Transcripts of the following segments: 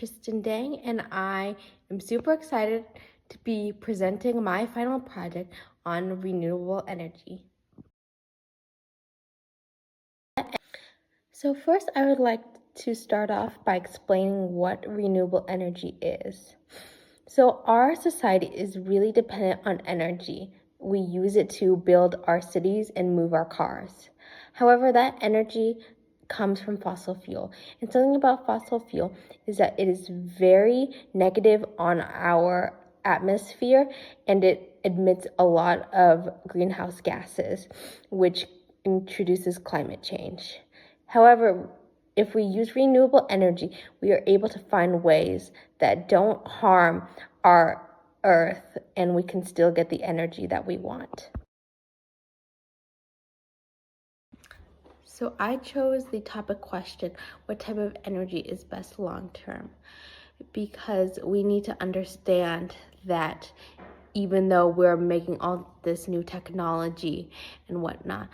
Kristen Dang, and I am super excited to be presenting my final project on renewable energy. So first, I would like to start off by explaining what renewable energy is. So our society is really dependent on energy. We use it to build our cities and move our cars. However, that energy comes from fossil fuel. And something about fossil fuel is that it is very negative on our atmosphere, and it emits a lot of greenhouse gases, which introduces climate change. However, if we use renewable energy, we are able to find ways that don't harm our earth, and we can still get the energy that we want. So I chose the topic question, what type of energy is best long term? Because we need to understand that even though we're making all this new technology and whatnot,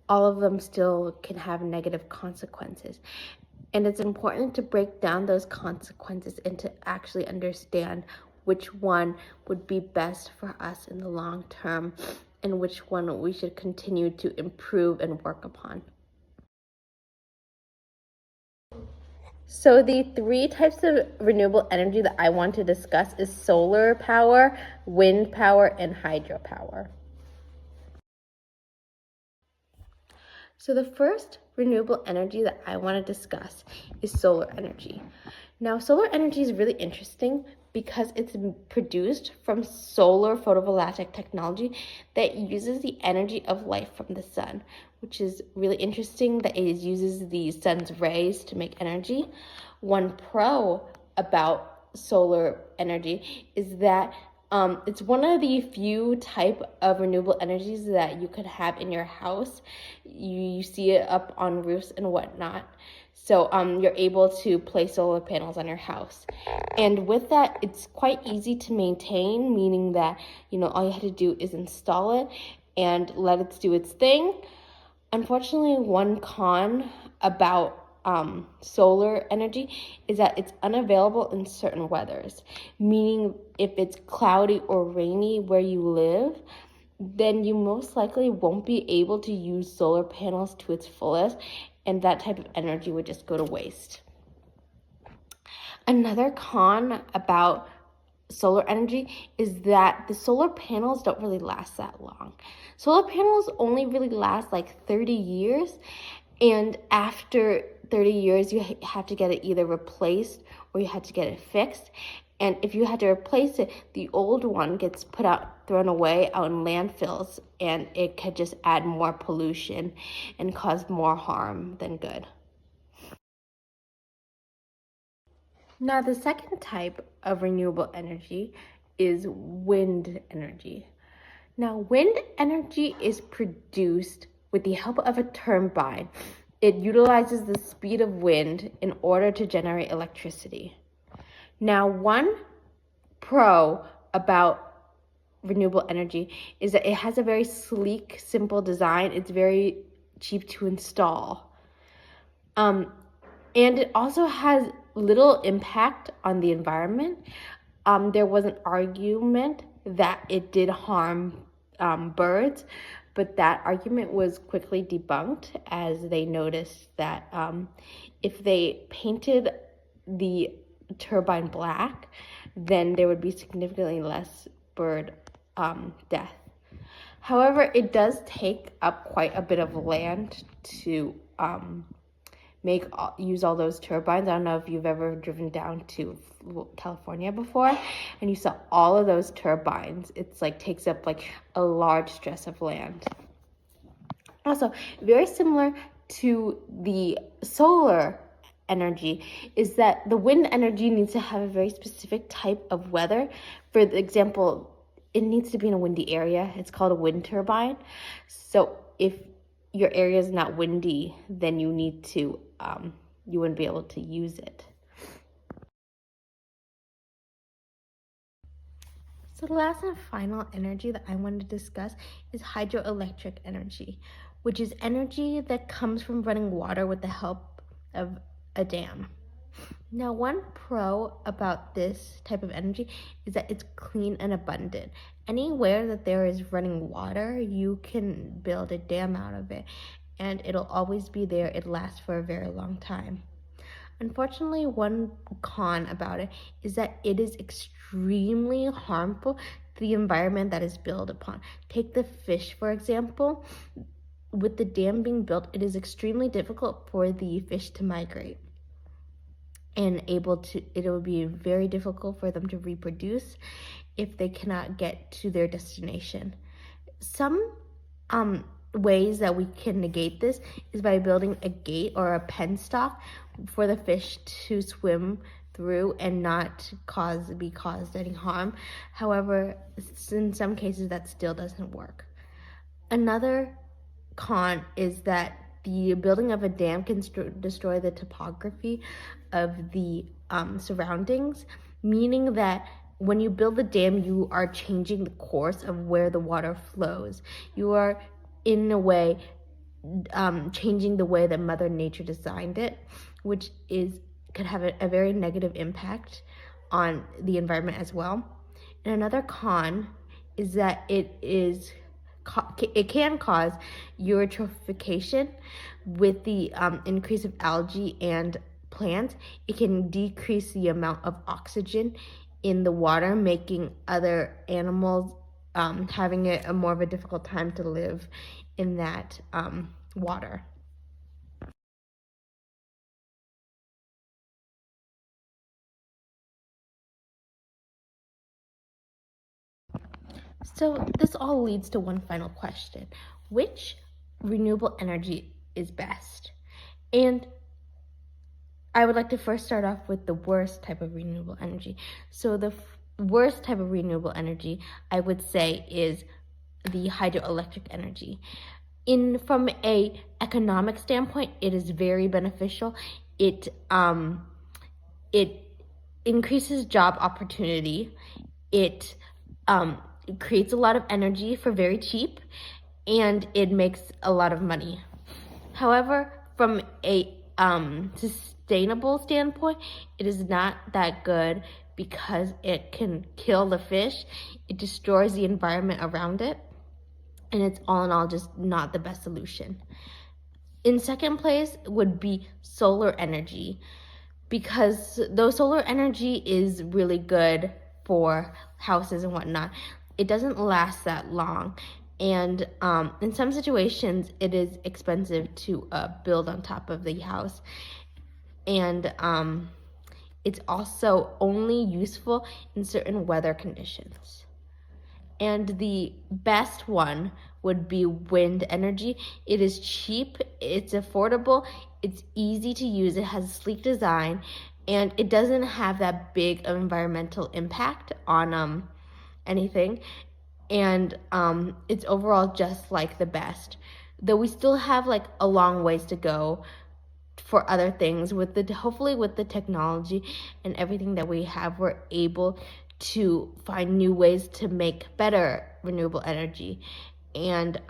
all of them still can have negative consequences. And it's important to break down those consequences and to actually understand which one would be best for us in the long term and which one we should continue to improve and work upon. So the three types of renewable energy that I want to discuss is solar power, wind power, and hydropower. So the first renewable energy that I want to discuss is solar energy. Now, solar energy is really interesting because it's produced from solar photovoltaic technology that uses the energy of light from the sun, which is really interesting that it uses the sun's rays to make energy. One pro about solar energy is that it's one of the few type of renewable energies that you could have in your house. You see it up on roofs and whatnot. So you're able to place solar panels on your house. And with that, it's quite easy to maintain, meaning that, all you have to do is install it and let it do its thing. Unfortunately, one con about solar energy is that it's unavailable in certain weathers, meaning if it's cloudy or rainy where you live, then you most likely won't be able to use solar panels to its fullest, and that type of energy would just go to waste. Another con about solar energy is that the solar panels don't really last that long. Solar panels only really last like 30 years, and after 30 years, you have to get it either replaced or you have to get it fixed. And if you had to replace it, the old one gets thrown away out in landfills, and it could just add more pollution and cause more harm than good. Now, the second type of renewable energy is wind energy. Now, wind energy is produced with the help of a turbine. It utilizes the speed of wind in order to generate electricity. Now, one pro about renewable energy is that it has a very sleek, simple design. It's very cheap to install. And it also has little impact on the environment. There was an argument that it did harm birds, but that argument was quickly debunked as they noticed that if they painted the turbine black, then there would be significantly less bird death. However, it does take up quite a bit of land to use all those turbines. I don't know if you've ever driven down to California before and you saw all of those turbines. It's like takes up like a large stretch of land. Also, very similar to the solar energy is that the wind energy needs to have a very specific type of weather. For example, it needs to be in a windy area. It's called a wind turbine. So if your area is not windy, then you need to you wouldn't be able to use it. So the last and final energy that I want to discuss is hydroelectric energy, which is energy that comes from running water with the help of a dam. Now, one pro about this type of energy is that it's clean and abundant. Anywhere that there is running water, you can build a dam out of it, and it'll always be there. It lasts for a very long time. Unfortunately, one con about it is that it is extremely harmful to the environment that is built upon. Take the fish, for example. With the dam being built, it is extremely difficult for the fish to migrate. And it will be very difficult for them to reproduce if they cannot get to their destination. Some ways that we can negate this is by building a gate or a penstock for the fish to swim through and not be caused any harm. However, in some cases that still doesn't work. Another con is that the building of a dam can destroy the topography of the surroundings, meaning that when you build the dam, you are changing the course of where the water flows. You are, in a way, changing the way that Mother Nature designed it, which could have a very negative impact on the environment as well. And another con is that it can cause eutrophication with the increase of algae and plants. It can decrease the amount of oxygen in the water, making other animals having a more of a difficult time to live in that water. So this all leads to one final question. Which renewable energy is best? And I would like to first start off with the worst type of renewable energy. So the worst type of renewable energy, I would say, is the hydroelectric energy. From a economic standpoint, it is very beneficial. It increases job opportunity. It creates a lot of energy for very cheap, and it makes a lot of money. However, from a sustainable standpoint, it is not that good because it can kill the fish. It destroys the environment around it, and it's all in all just not the best solution. In second place would be solar energy, because though solar energy is really good for houses and whatnot, it doesn't last that long. And in some situations, it is expensive to build on top of the house. And it's also only useful in certain weather conditions. And the best one would be wind energy. It is cheap, it's affordable, it's easy to use, it has a sleek design, and it doesn't have that big of environmental impact on anything. And it's overall just like the best. Though we still have like a long ways to go for other things. Hopefully with the technology and everything that we have, we're able to find new ways to make better renewable energy and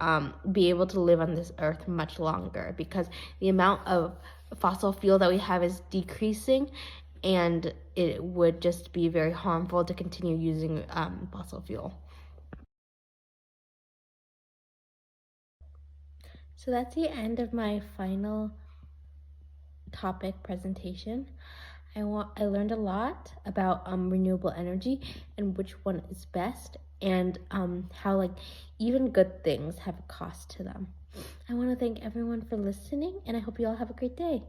be able to live on this earth much longer, because the amount of fossil fuel that we have is decreasing, and it would just be very harmful to continue using fossil fuel. So that's the end of my final topic presentation. I learned a lot about renewable energy and which one is best, and how like even good things have a cost to them. I want to thank everyone for listening, and I hope you all have a great day.